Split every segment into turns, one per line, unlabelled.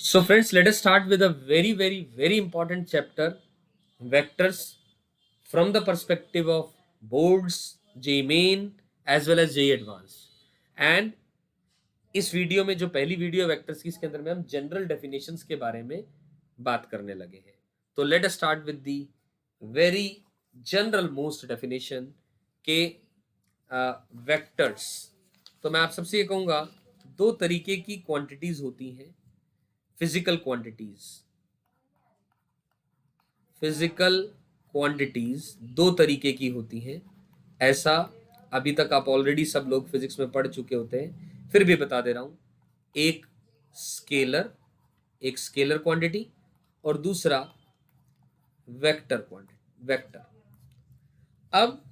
So friends, let us start with a very important chapter, vectors, from the perspective of boards, JEE Main as well as JEE Advanced. And इस video में जो पहली video vectors की, इसके अंदर में हम जनरल डेफिनेशंस के बारे में बात करने लगे हैं। तो let us start with the very general most definition के वेक्टर्स। तो मैं आप सबसे ये कहूँगा, दो तरीके की क्वांटिटीज होती हैं। फिजिकल क्वांटिटीज दो तरीके की होती हैं। ऐसा अभी तक आप ऑलरेडी सब लोग फिजिक्स में पढ़ चुके होते हैं, फिर भी बता दे रहा हूं। एक स्केलर क्वांटिटी और दूसरा वेक्टर। अब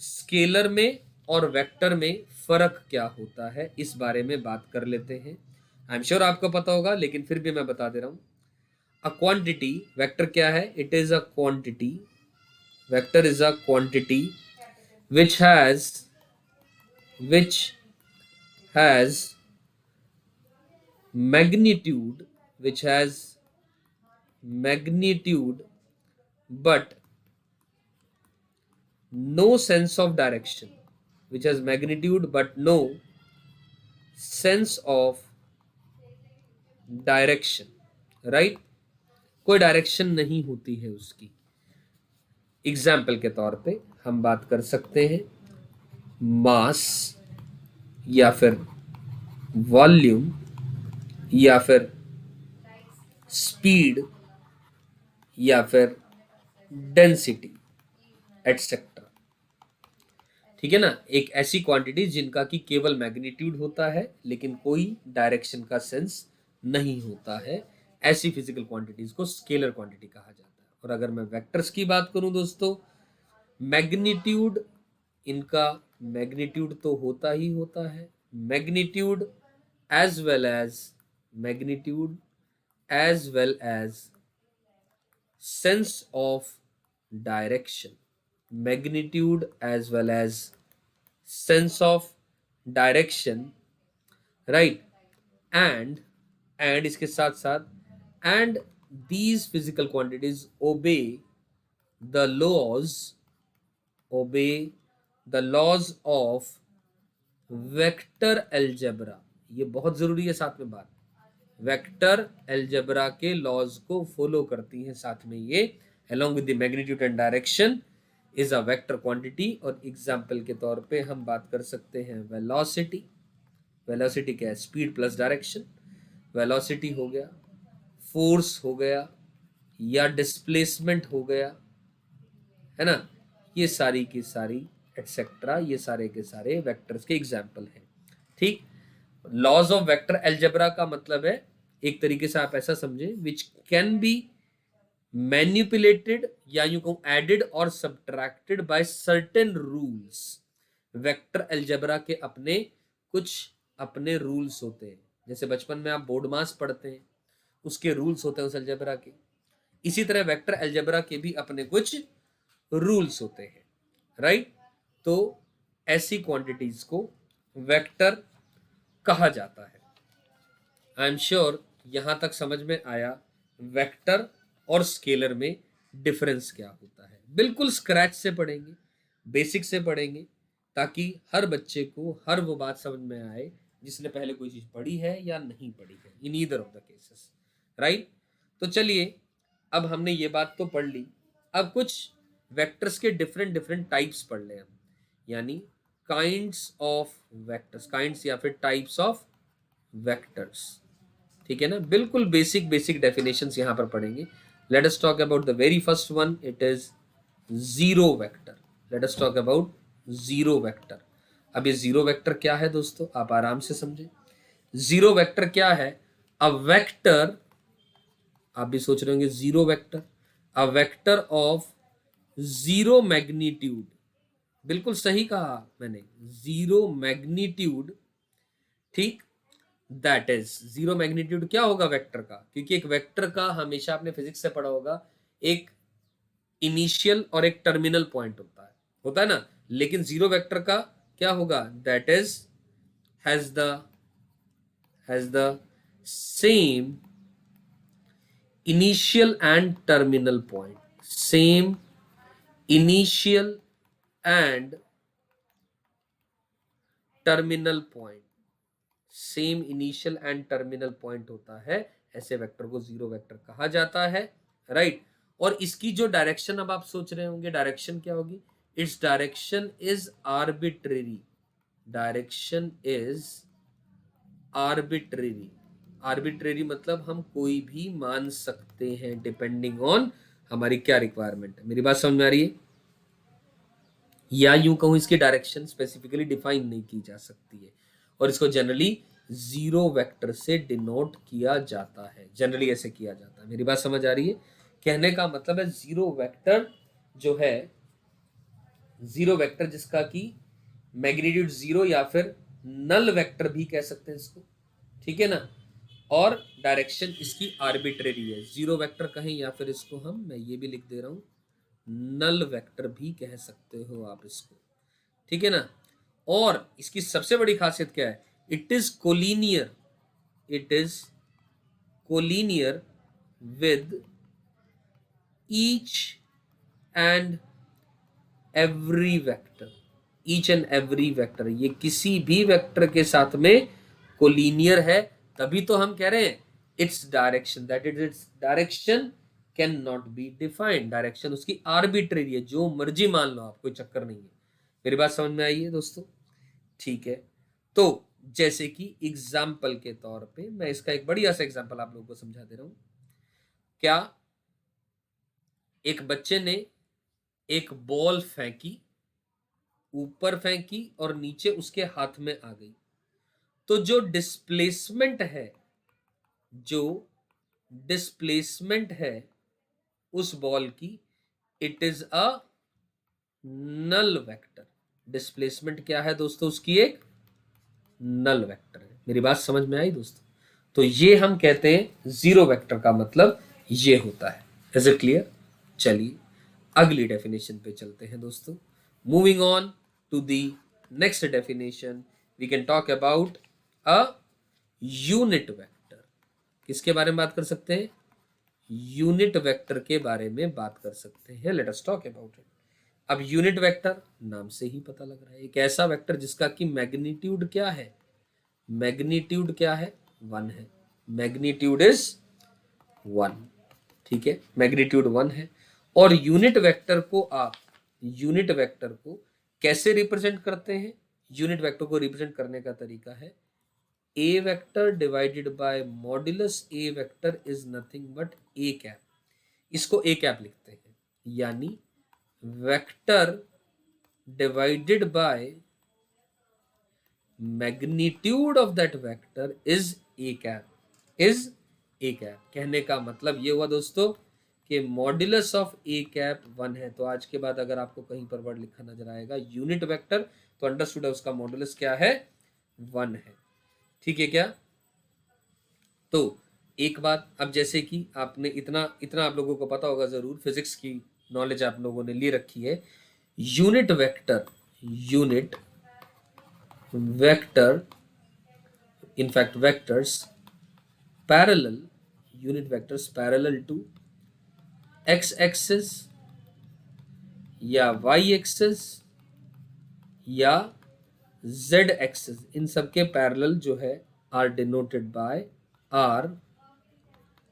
स्केलर में और वेक्टर में फर्क क्या होता है, इस बारे में बात कर लेते हैं। आई एम श्योर आपको पता होगा, लेकिन फिर भी मैं बता दे रहा हूं। अ क्वांटिटी, वेक्टर क्या है? It is a quantity, vector is a quantity which has magnitude, but no sense of direction, which has magnitude but no sense of direction, right? कोई डायरेक्शन नहीं होती है उसकी। एग्जाम्पल के तौर पे हम बात कर सकते हैं मास, या फिर वॉल्यूम, या फिर स्पीड, या फिर डेंसिटी, एटसेट्रा। ठीक है ना? एक ऐसी क्वांटिटी जिनका कि केवल मैग्नीट्यूड होता है लेकिन कोई डायरेक्शन का सेंस नहीं होता है, ऐसी फिजिकल क्वांटिटीज को स्केलर क्वांटिटी कहा जाता है। और अगर मैं वेक्टर्स की बात करूं दोस्तों, मैग्नीट्यूड, इनका मैग्नीट्यूड तो होता ही होता है, magnitude as well as sense of direction, magnitude as well as sense of direction, right? and इसके साथ साथ, and these physical quantities the laws obey the laws of vector algebra. ये बहुत जरूरी है साथ में बात, वेक्टर एल्जेब्रा के लॉज को फॉलो करती हैं साथ में ये, along with the magnitude and direction is a vector quantity। और एग्जाम्पल के तौर पे हम बात कर सकते हैं वेलोसिटी क्या है? Speed plus direction. वेलोसिटी हो गया, फोर्स हो गया, या डिस्प्लेसमेंट हो गया, है ना? ये सारी की सारी एटसेट्रा, ये सारे के सारे वेक्टर्स के एग्जाम्पल हैं। ठीक, लॉज ऑफ वेक्टर एल्जेब्रा का मतलब है, एक तरीके से आप ऐसा समझे, विच कैन बी मैनिपुलेटेड या यू को एडेड और subtracted by certain rules. Vector algebra के अपने रूल्स होते हैं। जैसे बचपन में आप बोर्ड मास पढ़ते हैं, उसके रूल्स होते हैं उस एल्जेब्रा के। इसी तरह वेक्टर एल्जेब्रा के भी अपने कुछ रूल्स होते हैं, राइट? तो ऐसी क्वांटिटीज को वेक्टर कहा जाता है। आई एम श्योर यहां तक समझ में आया वेक्टर और स्केलर में डिफरेंस क्या होता है। बिल्कुल स्क्रैच से पढ़ेंगे, बेसिक से पढ़ेंगे, ताकि हर बच्चे को हर वो बात समझ में आए जिसने पहले कोई चीज पढ़ी है या नहीं पढ़ी है, in either of the cases, right? तो चलिए, अब हमने ये बात तो पढ़ ली, अब कुछ वेक्टर्स के डिफरेंट टाइप्स पढ़ लें हम, यानी काइंड्स ऑफ वेक्टर्स, काइंड्स या फिर टाइप्स ऑफ वेक्टर्स। ठीक है ना? बिल्कुल बेसिक डेफिनेशंस यहां पर पढ़ेंगे। Late us talk about the very first one, it is zero vector. Late us talk about zero vector. अब ये जीरो वेक्टर क्या है दोस्तों, आप आराम से समझे। जीरो वेक्टर क्या है? अ वेक्टर, आप भी सोच रहे होंगे zero vector, a vector of zero magnitude. बिल्कुल सही कहा मैंने, जीरो मैग्नीट्यूड। ठीक, दैट इज जीरो मैग्नीट्यूड क्या होगा वेक्टर का? क्योंकि एक वेक्टर का हमेशा आपने फिजिक्स से पढ़ा होगा, एक इनिशियल और एक टर्मिनल पॉइंट होता है ना? लेकिन जीरो वेक्टर का क्या होगा? That is has the same initial and terminal point, same initial and terminal point, same initial and terminal point होता है, ऐसे वेक्टर को जीरो वेक्टर कहा जाता है, राइट। और इसकी जो डायरेक्शन, अब आप सोच रहे होंगे डायरेक्शन क्या होगी, its direction is arbitrary, direction is arbitrary, arbitrary मतलब हम कोई भी मान सकते हैं डिपेंडिंग ऑन हमारी क्या रिक्वायरमेंट है। मेरी बात समझ में आ रही है? या यूं कहूं, इसकी डायरेक्शन स्पेसिफिकली डिफाइन नहीं की जा सकती है और इसको जनरली जीरो वेक्टर से डिनोट किया जाता है, जनरली ऐसे किया जाता है। मेरी बात समझ आ रही है? कहने का मतलब है जीरो वेक्टर जो है, जीरो वेक्टर जिसका कि मैग्नीट्यूड जीरो या फिर नल वेक्टर भी कह सकते हैं इसको, ठीक है ना, और डायरेक्शन इसकी आर्बिट्रेरी है, जीरो वेक्टर कहें या फिर इसको मैं ये भी लिख दे रहा हूं, नल वेक्टर भी कह सकते हो आप इसको, ठीक है ना। और इसकी सबसे बड़ी खासियत क्या है, it is collinear, it is collinear with each and every vector, each and every vector, ये किसी भी वेक्टर के साथ में कोलिनियर है, तभी तो हम कह रहे हैं its direction, that is its direction can not be defined, direction उसकी आर्बिट्रेरी है, जो मर्जी मान लो आप, कोई चक्कर नहीं है। मेरी बात समझ में आई है दोस्तों? ठीक है, तो जैसे कि एग्जाम्पल के तौर पे मैं इसका एक बढ़िया सा एग्जाम्पल आप लोगों को समझा दे रहा हूं। क्या एक बच्चे ने एक बॉल फेंकी, ऊपर फेंकी और नीचे उसके हाथ में आ गई, तो जो डिस्प्लेसमेंट है, जो डिस्प्लेसमेंट है उस बॉल की, it is a null vector. Displacement क्या है दोस्तों? उसकी एक नल वेक्टर है। मेरी बात समझ में आई दोस्तों? तो ये हम कहते हैं जीरो वेक्टर का मतलब ये होता है। Is it clear? चलिए अगली डेफिनेशन पे चलते हैं दोस्तों। Moving on to the next definition, we can talk about a unit vector. किसके बारे में बात कर सकते हैं? यूनिट वेक्टर के बारे में बात कर सकते हैं। Let us talk about it. अब यूनिट वेक्टर नाम से ही पता लग रहा है, एक ऐसा वेक्टर जिसका कि मैग्नीट्यूड क्या है, मैग्नीट्यूड क्या है? 1 है, मैग्नीट्यूड इज 1, ठीक है, मैग्नीट्यूड 1 है। और यूनिट वेक्टर को आप, यूनिट वेक्टर को कैसे रिप्रेजेंट करते हैं? यूनिट वेक्टर को रिप्रेजेंट करने का तरीका है A vector divided by modulus A vector is nothing but A cap, इसको ए कैप लिखते हैं, यानी vector divided by magnitude of that vector is A cap, is A cap. कहने का मतलब ये हुआ दोस्तों कि मॉड्यूलस ऑफ ए कैप 1 है। तो आज के बाद अगर आपको कहीं पर वर्ड लिखा नजर आएगा यूनिट वेक्टर, तो अंडरस्टूड है उसका मॉड्यूलस क्या है? 1 है, ठीक है क्या? तो एक बात, अब जैसे कि आपने इतना इतना आप लोगों को पता होगा जरूर, फिजिक्स की नॉलेज आप लोगों ने ले रखी है। Unit vector, unit vector, in fact vectors parallel, unit vectors parallel to X axis या वाई एक्सिस या जेड एक्सिस, इन सबके पैरेलल जो है are denoted by, are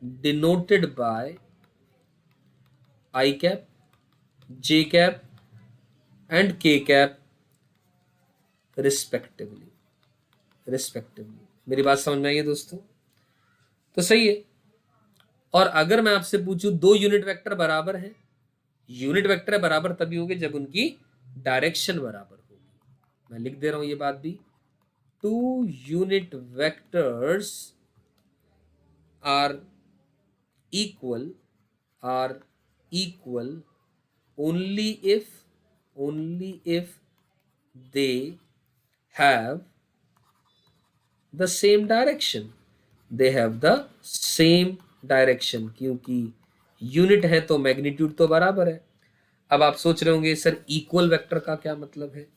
denoted by I cap, J cap and K cap respectively, respectively. मेरी बात समझ में आई है दोस्तों? तो सही है। और अगर मैं आपसे पूछूं दो यूनिट वेक्टर बराबर हैं, यूनिट वेक्टर बराबर तभी होंगे जब उनकी डायरेक्शन बराबर होगी। मैं लिख दे रहा हूं ये बात भी, two unit vectors are equal, are equal only if they have the same direction, they have the same direction, क्योंकि यूनिट है तो मैग्नीट्यूड तो बराबर है। अब आप सोच रहे होंगे सर इक्वल वेक्टर का क्या मतलब है,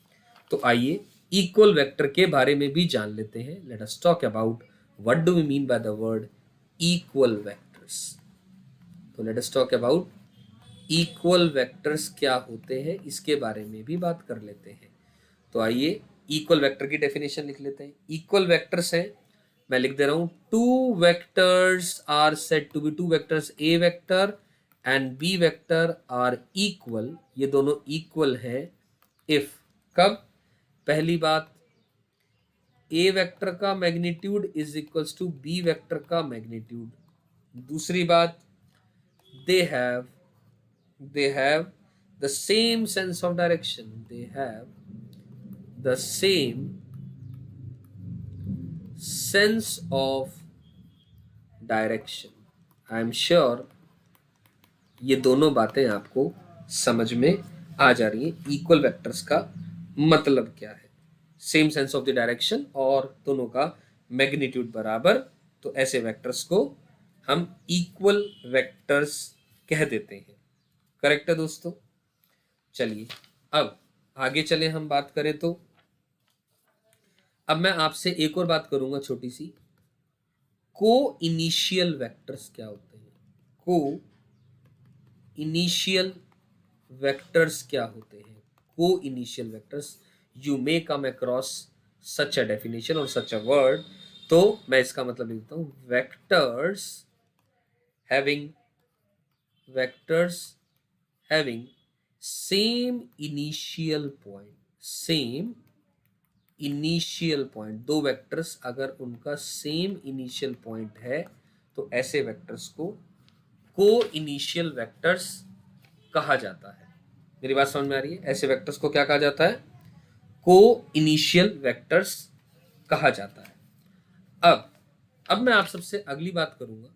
तो आइए इक्वल वेक्टर के बारे में भी जान लेते हैं। Let us talk about what do we mean by the word equal vectors. तो let us talk about equal vectors क्या होते हैं, इसके बारे में भी बात कर लेते हैं। तो आइए इक्वल वेक्टर की डेफिनेशन लिख लेते हैं। इक्वल वेक्टर्स है, मैं लिख दे रहा हूं, two vectors are said to be, two vectors A vector and B vector are equal, ये दोनों इक्वल है इफ, कब, पहली बात, ए वेक्टर का magnitude is equals to B vector का मैग्नीट्यूड, दूसरी बात, they have they have the same sense of direction, they have the same sense of direction। I am sure ये दोनों बातें आपको समझ में आ जा रही हैं। इक्वल वेक्टर्स का मतलब क्या है, same sense of the direction और दोनों का मैग्नीट्यूड बराबर, तो ऐसे वेक्टर्स को हम इक्वल वेक्टर्स कह देते हैं। करेक्ट है दोस्तों। चलिए अब आगे चले, हम बात करें तो अब मैं आपसे एक और बात करूंगा छोटी सी, को इनिशियल वेक्टर्स क्या होते हैं, को इनिशियल वेक्टर्स क्या होते हैं, को initial vectors, you may come across such a definition और सच अ वर्ड, तो मैं इसका मतलब लिखता हूं, having vectors having same initial point, same initial point, दो वेक्टर्स अगर उनका सेम इनिशियल पॉइंट है तो ऐसे वेक्टर्स को को इनिशियल वेक्टर्स कहा जाता है। मेरी बात समझ में आ रही है? ऐसे वेक्टर्स को क्या कहा जाता है, को इनिशियल वेक्टर्स कहा जाता है। अब मैं आप सबसे अगली बात करूंगा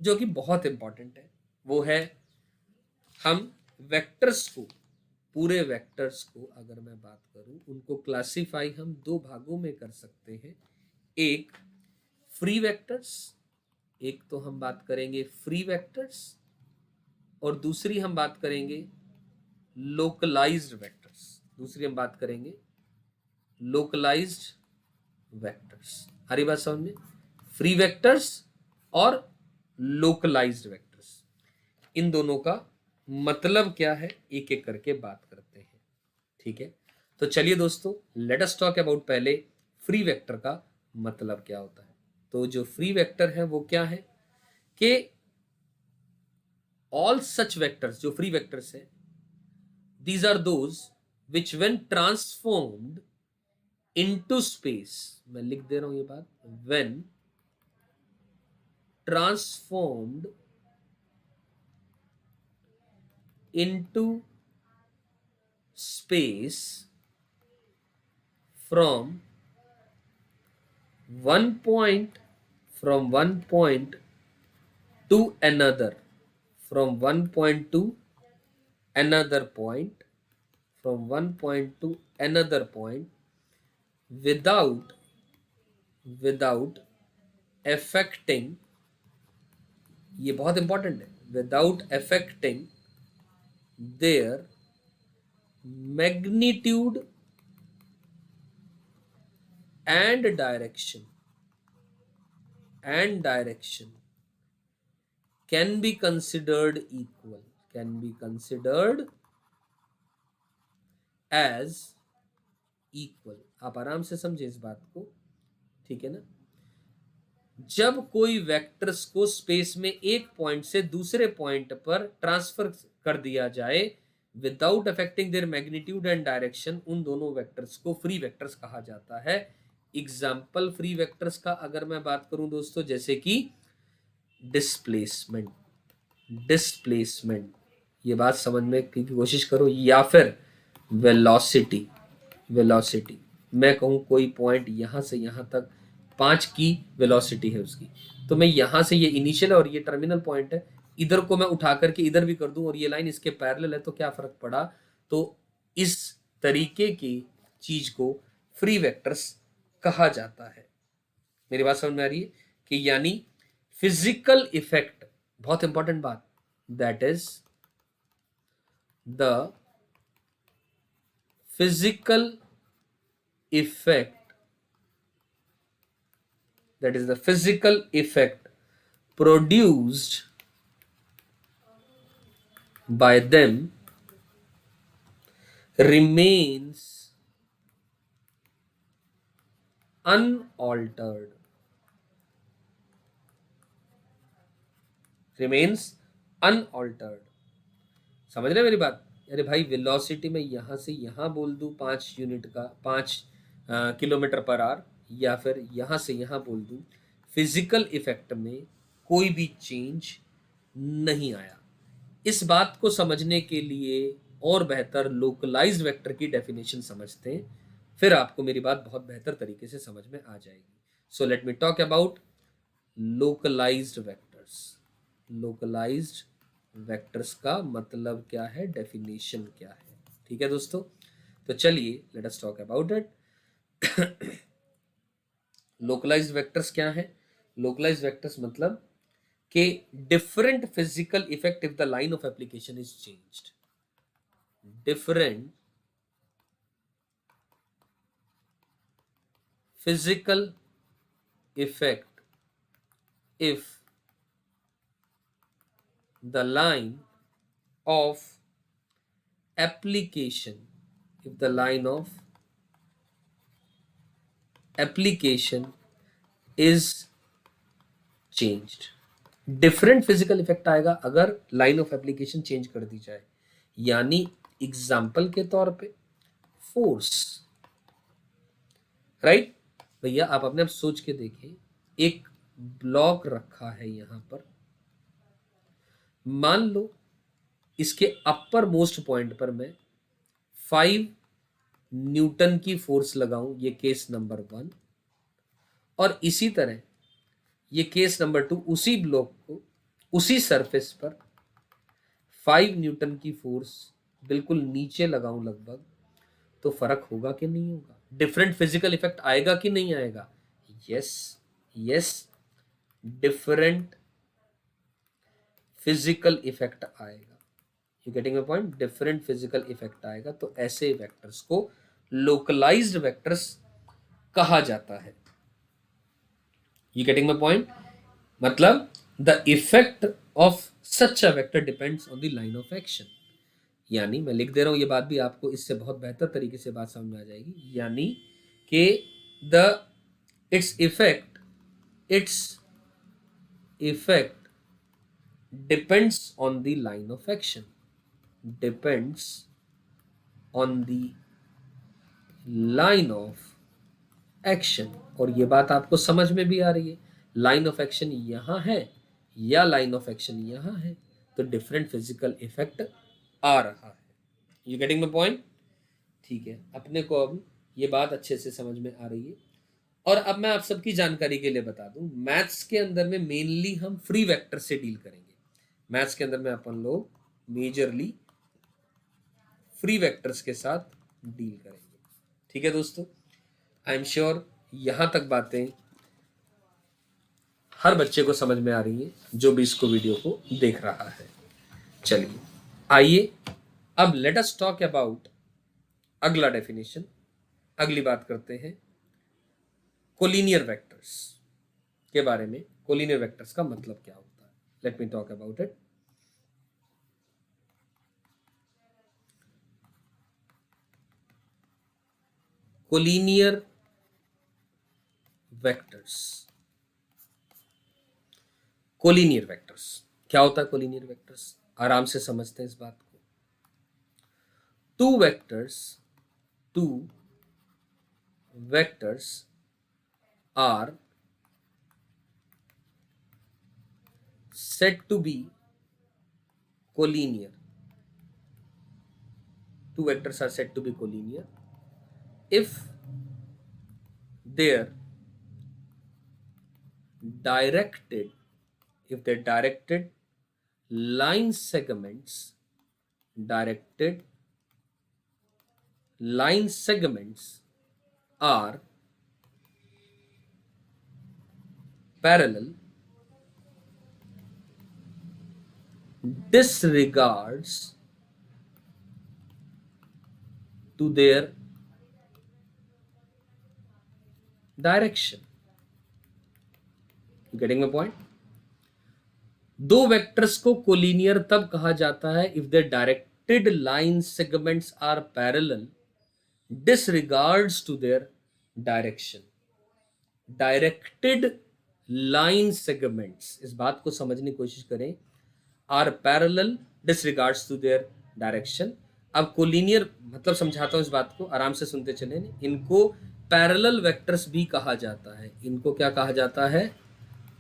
जो कि बहुत इंपॉर्टेंट है, वो है हम वेक्टर्स को, पूरे वेक्टर्स को अगर मैं बात करूं, उनको क्लासिफाई हम दो भागों में कर सकते हैं। एक फ्री वेक्टर्स, एक तो हम बात करेंगे फ्री वेक्टर्स और दूसरी हम बात करेंगे लोकलाइज्ड वेक्टर्स, दूसरी हम बात करेंगे लोकलाइज्ड वेक्टर्स। हरी बात समझ में? फ्री वेक्टर्स और लोकलाइज्ड वेक्टर्स, इन दोनों का मतलब क्या है एक एक करके बात करते हैं। ठीक है, तो चलिए दोस्तों, लेट अस टॉक अबाउट पहले फ्री वेक्टर का मतलब क्या होता है। तो जो फ्री वेक्टर है वो क्या है कि ऑल सच वेक्टर्स, जो फ्री वेक्टर्स है, these are those which when transformed into space, मैं लिख दे रहा हूं ये बात, when transformed into space from one point to another, from one point to another point, from one point to another point, without affecting, ये बहुत important है, without affecting their magnitude and direction can be considered equal, can be considered as equal। आप आराम से समझे इस बात को, ठीक है ना। जब कोई वेक्टर्स को स्पेस में एक पॉइंट से दूसरे पॉइंट पर ट्रांसफर कर दिया जाए without affecting there magnitude and direction, उन दोनों वेक्टर्स को फ्री वेक्टर्स कहा जाता है। एग्जाम्पल फ्री वेक्टर्स का अगर मैं बात करूं दोस्तों, जैसे कि डिस्प्लेसमेंट, ये बात समझने की कोशिश करो, या फिर वेलोसिटी, मैं कहूं कोई पॉइंट यहां से यहां तक 5 की वेलोसिटी है उसकी, तो मैं यहां से, ये इनिशियल और ये टर्मिनल पॉइंट है, इधर को मैं उठा करके इधर भी कर दूं और ये लाइन इसके पैरेलल है, तो क्या फर्क पड़ा। तो इस तरीके की चीज को फ्री वेक्टर्स कहा जाता है। मेरी बात समझ में आ रही है कि यानी फिजिकल इफेक्ट, बहुत इंपॉर्टेंट बात, that is the physical effect, that is the physical effect produced by them remains unaltered. Remains unaltered. समझ रहे मेरी बात? अरे भाई वेलोसिटी में यहां से यहां बोल दूं 5 यूनिट का 5 किलोमीटर पर आवर, या फिर यहां से यहां बोल दूं, फिजिकल इफेक्ट में कोई भी चेंज नहीं आया। इस बात को समझने के लिए और बेहतर लोकलाइज्ड वेक्टर की डेफिनेशन समझते हैं, फिर आपको मेरी बात बहुत बेहतर तरीके से समझ में आ जाएगी। So let me talk about localised vectors. Localised vectors का मतलब क्या है, डेफिनेशन क्या है। ठीक है दोस्तों, तो चलिए let us talk about it. Localised vectors क्या है? लोकलाइज्ड वेक्टर्स मतलब कि different physical effect if the line of application is changed. Different physical effect if the line of application if the line of application is changed। Different physical effect आएगा अगर line of application change कर दी जाए। यानी example के तौर पे force, right? भैया आप अपने आप सोच के देखिए, एक ब्लॉक रखा है यहां पर, मान लो इसके अपर मोस्ट पॉइंट पर मैं 5 न्यूटन की फोर्स लगाऊं, ये केस नंबर 1, और इसी तरह ये केस नंबर 2 उसी ब्लॉक को उसी सरफेस पर 5 न्यूटन की फोर्स बिल्कुल नीचे लगाऊं लगभग, तो फर्क होगा कि नहीं होगा? डिफरेंट फिजिकल इफेक्ट आएगा कि नहीं आएगा? Yes, yes, different physical effect आएगा। You getting my point? Different physical effect आएगा, तो ऐसे वेक्टर्स को लोकलाइज्ड वेक्टर्स कहा जाता है। You getting my point? मतलब the effect of such a vector depends on the line of action. यानी मैं लिख दे रहा हूं, ये बात भी आपको इससे बहुत बेहतर तरीके से बात समझ में आ जाएगी। यानी कि the its effect depends on the line of action, depends on the line of action. और ये बात आपको समझ में भी आ रही है, लाइन ऑफ एक्शन यहां है या लाइन ऑफ एक्शन यहां है, तो डिफरेंट फिजिकल इफेक्ट आ रहा है। You getting my point? ठीक है, अपने को अब ये बात अच्छे से समझ में आ रही है। और अब मैं आप सबकी जानकारी के लिए बता दूं, मैथ्स के अंदर में मेनली हम फ्री वेक्टर से डील करेंगे। मैथ्स के अंदर में अपन लोग मेजरली फ्री वेक्टर्स के साथ डील करेंगे। ठीक है दोस्तों, आई एम श्योर यहां तक बातें हर बच्चे को समझ में आ रही है जो भी इसको वीडियो को देख रहा है। चलिए आइए अब लेट अस टॉक अबाउट अगला डेफिनेशन। अगली बात करते हैं कोलिनियर वेक्टर्स के बारे में। कोलिनियर वेक्टर्स का मतलब क्या होता है? Late me talk about it. Collinear vectors, collinear vectors क्या होता है? कोलिनियर वेक्टर्स आराम से समझते हैं इस बात को। Two vectors are said to be collinear. Two vectors are said to be collinear if their directed line segments directed line segments are parallel, disregards to their direction। You getting my point? दो vectors को collinear तब कहा जाता है if the directed line segments are parallel disregards to their direction. Directed line segments, इस बात को समझने की कोशिश करें, are parallel disregards to their direction. अब कोलिनियर मतलब समझाता हूं इस बात को, आराम से सुनते चलें। इनको पैरेलल वेक्टर्स भी कहा जाता है। इनको क्या कहा जाता है?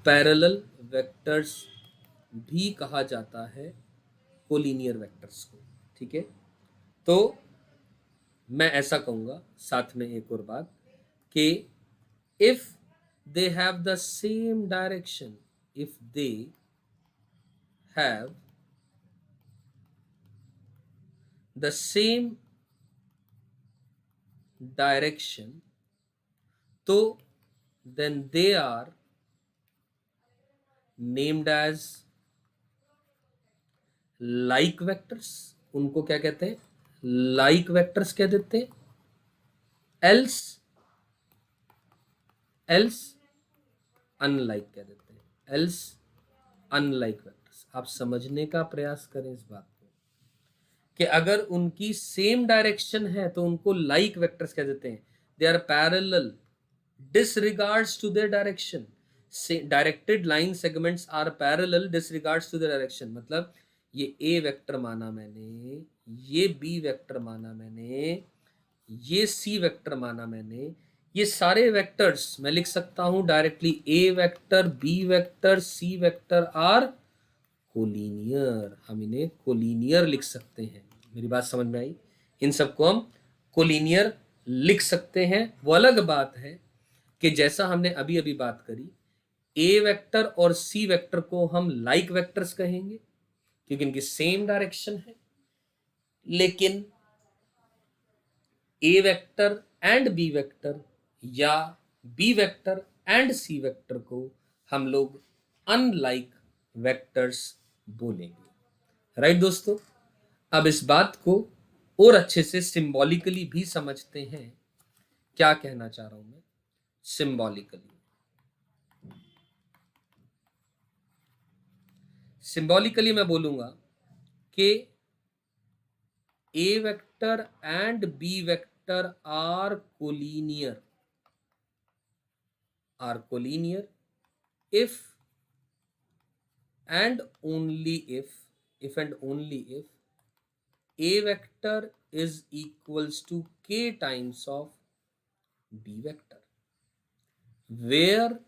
पैरेलल वेक्टर्स भी कहा जाता है कोलिनियर वेक्टर्स को। ठीक है, तो मैं ऐसा कहूंगा साथ में एक और बात कि if they have the same direction, if they have the same direction, तो then they are named as like vectors। उनको क्या कहते हैं? like vectors कह देते हैं। else अनलाइक कह देते हैं। Else unlike vectors. आप समझने का प्रयास करें इस बात को कि अगर उनकी सेम डायरेक्शन है तो उनको लाइक वेक्टर्स कह देते हैं। They are parallel disregards to their direction. Directed line segments are parallel disregards to their direction. मतलब ये ए वेक्टर माना मैंने, ये बी वेक्टर माना मैंने, ये सी वेक्टर माना मैंने। ये सारे वेक्टर्स मैं लिख सकता हूं directly, A vector, B vector, C vector are collinear. हम इन्हें कोलिनियर लिख सकते हैं। मेरी बात समझ में आई? इन सबको हम कोलिनियर लिख सकते हैं। वो अलग बात है कि जैसा हमने अभी अभी बात करी, ए वेक्टर और सी वेक्टर को हम लाइक वेक्टर्स कहेंगे क्योंकि इनकी सेम डायरेक्शन है। लेकिन A vector and B vector या B vector and C vector को हम लोग अनलाइक वेक्टर्स बोलेंगे। राइट दोस्तों, अब इस बात को और अच्छे से सिंबॉलिकली भी समझते हैं। क्या कहना चाह रहा हूं मैं सिंबॉलिकली? सिंबॉलिकली मैं बोलूंगा कि A vector and B vector are collinear if and only if and only if a vector is equals to k times of b vector where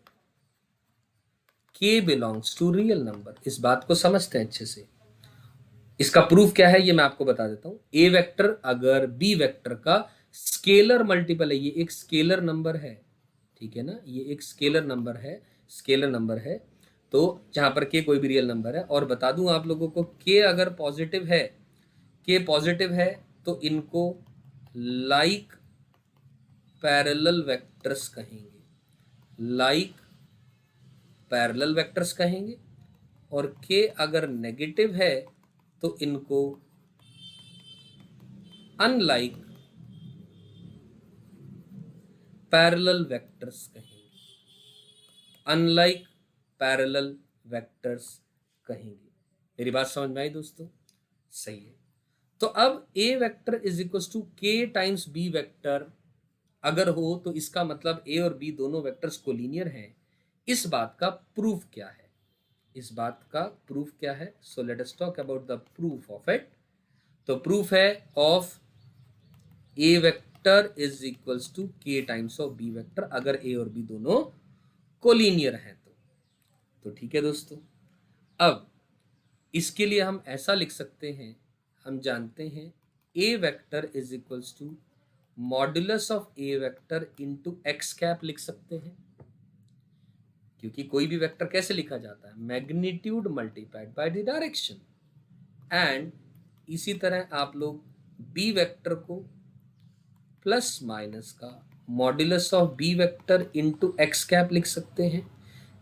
k belongs to real number। इस बात को समझते हैं अच्छे से। इसका प्रूफ क्या है ये मैं आपको बता देता हूं। ए वेक्टर अगर बी वेक्टर का स्केलर मल्टीपल है, ये एक स्केलर नंबर है, ठीक है ना, ये एक स्केलर नंबर है, तो जहां पर के कोई भी रियल नंबर है। और बता दूं आप लोगों को, के अगर पॉजिटिव है तो इनको लाइक पैरेलल वेक्टर्स कहेंगे, और के अगर नेगेटिव है तो इनको अनलाइक पैरेलल वेक्टर्स कहेंगे। मेरी बात समझ में आई दोस्तों? सही है। तो अब ए vector is equal to K times B vector अगर हो तो इसका मतलब ए और बी दोनों वेक्टर्स कोलिनियर हैं। इस बात का प्रूफ क्या है? So let us talk about the proof of it. तो प्रूफ है of A vector is equals to K times of B vector अगर ए और बी दोनों कोलिनियर हैं तो ठीक है दोस्तों। अब इसके लिए हम ऐसा लिख सकते हैं, हम जानते हैं A vector is equals to modulus of A vector into X cap लिख सकते हैं, क्योंकि कोई भी वेक्टर कैसे लिखा जाता है? Magnitude multiplied by the direction. And इसी तरह आप लोग बी वेक्टर को प्लस माइनस का modulus of B vector into X cap लिख सकते हैं,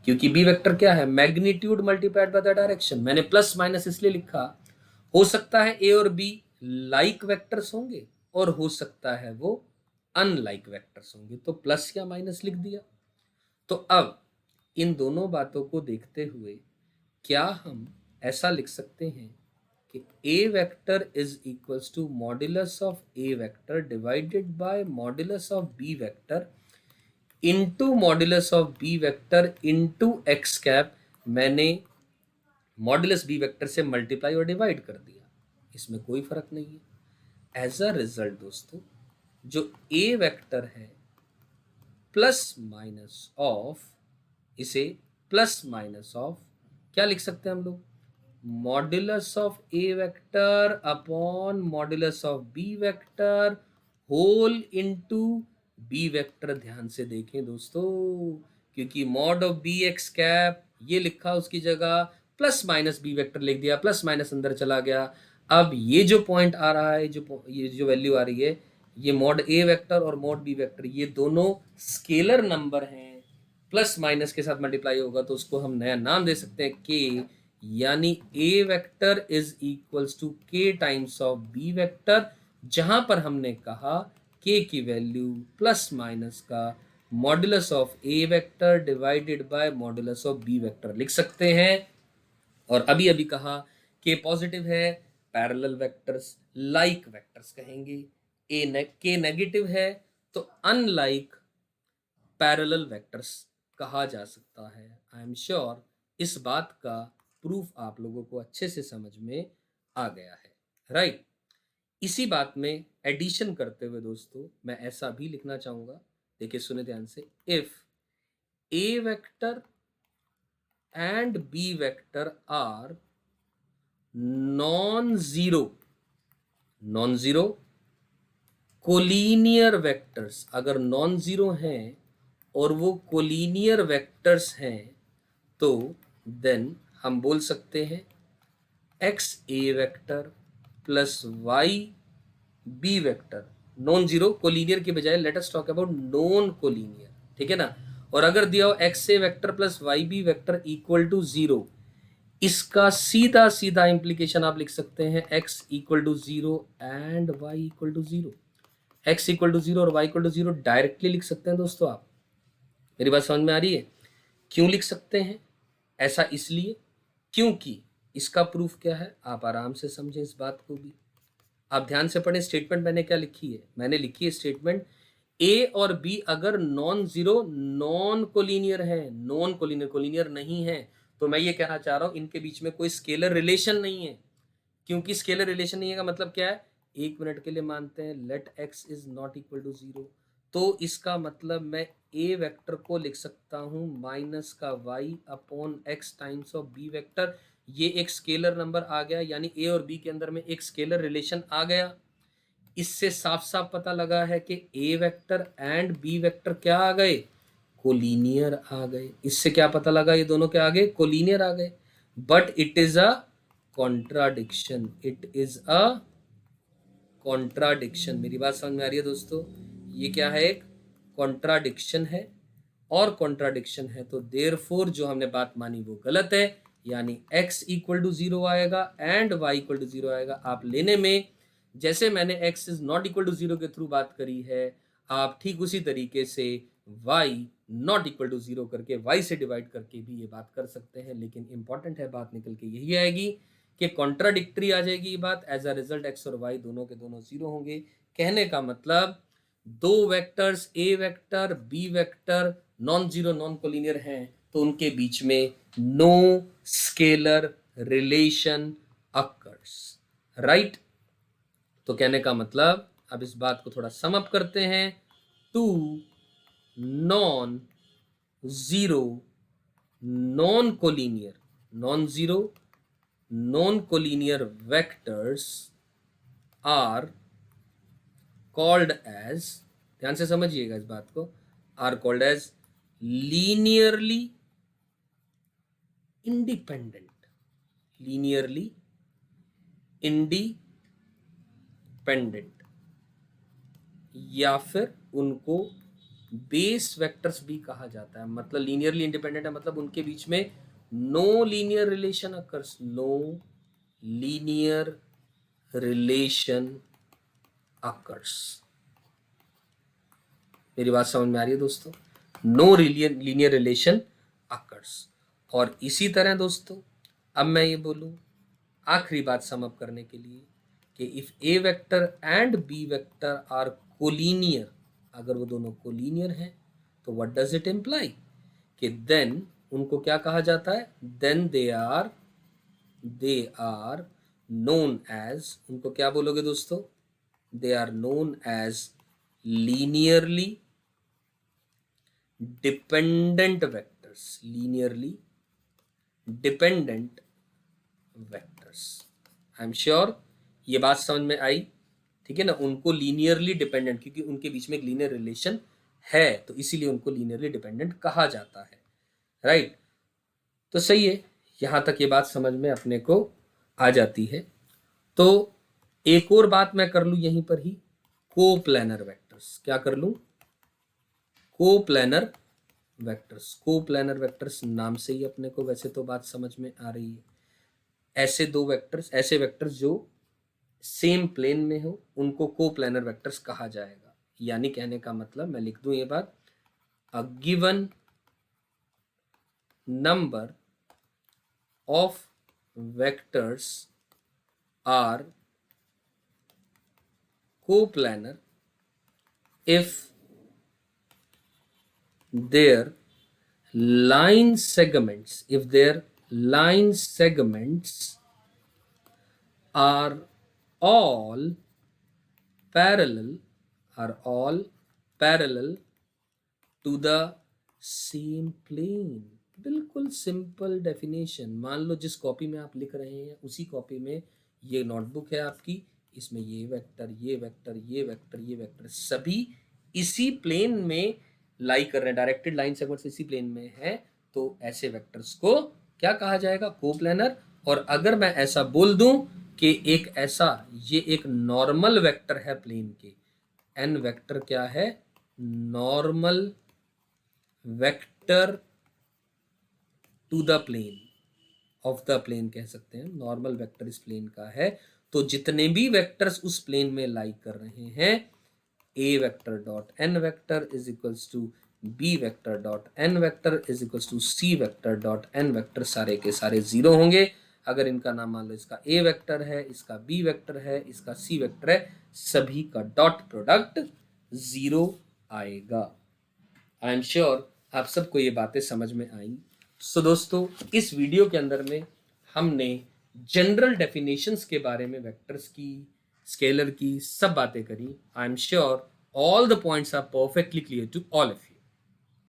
क्योंकि बी वेक्टर क्या है? Magnitude multiplied by the direction. मैंने प्लस माइनस इसलिए लिखा, हो सकता है ए और बी लाइक वेक्टर्स होंगे और हो सकता है वो अनलाइक वेक्टर्स होंगे, तो प्लस या माइनस लिख दिया। तो अब इन दोनों बातों को देखते हुए क्या हम ऐसा लिख सकते हैं कि A vector is equals to modulus of A vector divided by modulus of B vector into modulus of B vector into X cap. मैंने मॉड्यूलस बी वेक्टर से मल्टीप्लाई और डिवाइड कर दिया, इसमें कोई फर्क नहीं है। एज अ रिजल्ट दोस्तों, जो ए वेक्टर है प्लस माइनस ऑफ, इसे प्लस माइनस ऑफ क्या लिख सकते हैं हम लोग, modulus of A vector upon modulus of B vector whole into B vector. ध्यान से देखें दोस्तों, क्योंकि mod of B X cap ये लिखा उसकी जगह प्लस माइनस बी वेक्टर लिख दिया, प्लस माइनस अंदर चला गया। अब ये जो पॉइंट आ रहा है, ये जो वैल्यू आ रही है, ये मॉड ए वेक्टर और मॉड बी वेक्टर ये दोनों स्केलर नंबर हैं, प्लस माइनस के साथ मल्टीप्लाई होगा तो उसको हम नया नाम दे सकते हैं के, यानी A vector is equals to K times of B vector, जहां पर हमने कहा के की वैल्यू प्लस माइनस का modulus of A vector divided by modulus of B vector लिख सकते हैं। और अभी अभी कहा के पॉजिटिव है, पैरेलल वेक्टर्स लाइक वेक्टर्स कहेंगे। के नेगेटिव है तो अनलाइक पैरेलल वेक्टर्स कहा जा सकता है। आई एम श्योर इस बात का प्रूफ आप लोगों को अच्छे से समझ में आ गया है, राइट। इसी बात में एडिशन करते हुए दोस्तों मैं ऐसा भी लिखना चाहूंगा, देखिए सुने ध्यान से, if A vector and B vector are non zero collinear vectors, अगर नॉन जीरो हैं और वो कोलिनियर वेक्टर्स हैं तो देन हम बोल सकते हैं X A vector plus Y B vector non zero, collinear के बजाय let us talk about non collinear, ठीक है ना। और अगर दिया हो X A vector plus Y B vector equal to zero, इसका सीधा सीधा इंप्लीकेशन आप लिख सकते हैं X equal to zero and Y equal to zero. X equal to zero और Y equal to zero directly लिख सकते हैं दोस्तों आप। मेरी बात समझ में आ रही है? क्यों लिख सकते हैं ऐसा? इसलिए क्योंकि इसका प्रूफ क्या है, आप आराम से समझें इस बात को भी। आप ध्यान से पढ़ें स्टेटमेंट मैंने क्या लिखी है। मैंने लिखी है स्टेटमेंट ए और बी अगर नॉन जीरो नॉन कोलिनियर है, नॉन कोलिनियर कोलिनियर नहीं है, तो मैं ये कहना चाह रहा हूं इनके बीच में कोई स्केलर रिलेशन नहीं है। क्योंकि स्केलर रिलेशन नहीं है का मतलब क्या है, एक मिनट के लिए मानते हैं let X is not equal to zero, तो इसका मतलब मैं ए वेक्टर को लिख सकता हूं माइनस का Y upon X times of B vector. ये एक स्केलर नंबर आ गया, यानी ए और बी के अंदर में एक स्केलर रिलेशन आ गया। इससे साफ साफ पता लगा है कि A vector and B vector क्या आ गए, कोलिनियर आ गए। इससे क्या पता लगा, ये दोनों क्या आ गए, कोलिनियर आ गए। But it is a contradiction, it is a contradiction. मेरी बात समझ में आ रही है दोस्तों? ये क्या है, एक कॉन्ट्राडिक्शन है, और कॉन्ट्राडिक्शन है तो देयरफॉर जो हमने बात मानी वो गलत है, यानी x इक्वल टू जीरो आएगा and y equal to zero आएगा। आप लेने में जैसे मैंने x is not equal to zero के थ्रू बात करी है, आप ठीक उसी तरीके से y not equal to zero करके y से डिवाइड करके भी ये बात कर सकते हैं। लेकिन इंपॉर्टेंट है, बात निकल के यही आएगी कि कॉन्ट्राडिक्टरी आ जाएगी ये बात। एज अ रिजल्ट x और y दोनों के दोनों जीरो होंगे। कहने का मतलब दो vectors A vector B vector non zero non collinear हैं तो उनके बीच में no scalar relation occurs, right. तो कहने का मतलब, अब इस बात को थोड़ा सम अप करते हैं, two non zero non collinear, non zero non collinear vectors are called as, ध्यान से समझिएगा इस बात को, are called as linearly independent, linearly independent, या फिर उनको बेस वेक्टर्स भी कहा जाता है। मतलब लीनियरली इंडिपेंडेंट है मतलब उनके बीच में no linear relation occurs, no linear relation occurs. मेरी बात समझ में आ रही है दोस्तों? No linear relation occurs. और इसी तरह दोस्तों अब मैं ये बोलूं आखिरी बात सम अप करने के लिए कि if A vector and B vector are collinear, अगर वो दोनों कोलिनियर हैं तो व्हाट डज इट इम्प्लाई कि देन उनको क्या कहा जाता है, then they are known as, उनको क्या बोलोगे दोस्तों, they are known as linearly dependent vectors, linearly dependent vectors. I am sure ये बात समझ में आई, ठीक है ना। उनको लीनियरली डिपेंडेंट, क्योंकि उनके बीच में एक लीनियर रिलेशन है तो इसीलिए उनको लीनियरली डिपेंडेंट कहा जाता है, राइट। तो सही है, यहां तक ये बात समझ में अपने को आ जाती है। तो एक और बात मैं कर लूं यहीं पर ही, कोप्लेनर वेक्टर्स, क्या कर लूं, कोप्लेनर वेक्टर्स। कोप्लेनर वेक्टर्स नाम से ही अपने को वैसे तो बात समझ में आ रही है, ऐसे दो वेक्टर्स, ऐसे वेक्टर्स जो सेम प्लेन में हो उनको कोप्लेनर वेक्टर्स कहा जाएगा। यानी कहने का मतलब मैं लिख दूं ये बात, a given number of vectors are coplanar if their line segments, if their line segments are all parallel, are all parallel to the same plane। बिल्कुल सिंपल डेफिनेशन। मान लो जिस कॉपी में आप लिख रहे हैं उसी कॉपी में ये नोटबुक है आपकी, इसमें ये वेक्टर, ये वेक्टर, ये वेक्टर, ये वेक्टर सभी इसी प्लेन में लाई कर रहे हैं, डायरेक्टेड लाइन सेगमेंट्स इसी प्लेन में है, तो ऐसे वेक्टर्स को क्या कहा जाएगा, कोप्लेनर। और अगर मैं ऐसा बोल दूं कि एक ऐसा, ये एक नॉर्मल वेक्टर है प्लेन के, एन वेक्टर क्या है, normal vector to the plane of the plane कह सकते हैं, नॉर्मल वेक्टर इस प्लेन का है, तो जितने भी वेक्टर्स उस प्लेन में लाई कर रहे हैं, A vector dot N vector is equals to B vector dot N vector is equals to C vector dot N vector, सारे के सारे जीरो होंगे। अगर इनका नाम मान लो इसका ए वेक्टर है, इसका बी वेक्टर है, इसका सी वेक्टर है, सभी का डॉट प्रोडक्ट जीरो आएगा। आई एम श्योर आप सबको ये बातें समझ में आई। सो दोस्तों इस वीडियो के अंदर में हमने जनरल डेफिनेशंस के बारे में, वेक्टर्स की, स्केलर की सब बातें करी। I am sure all the points are perfectly clear to all of you.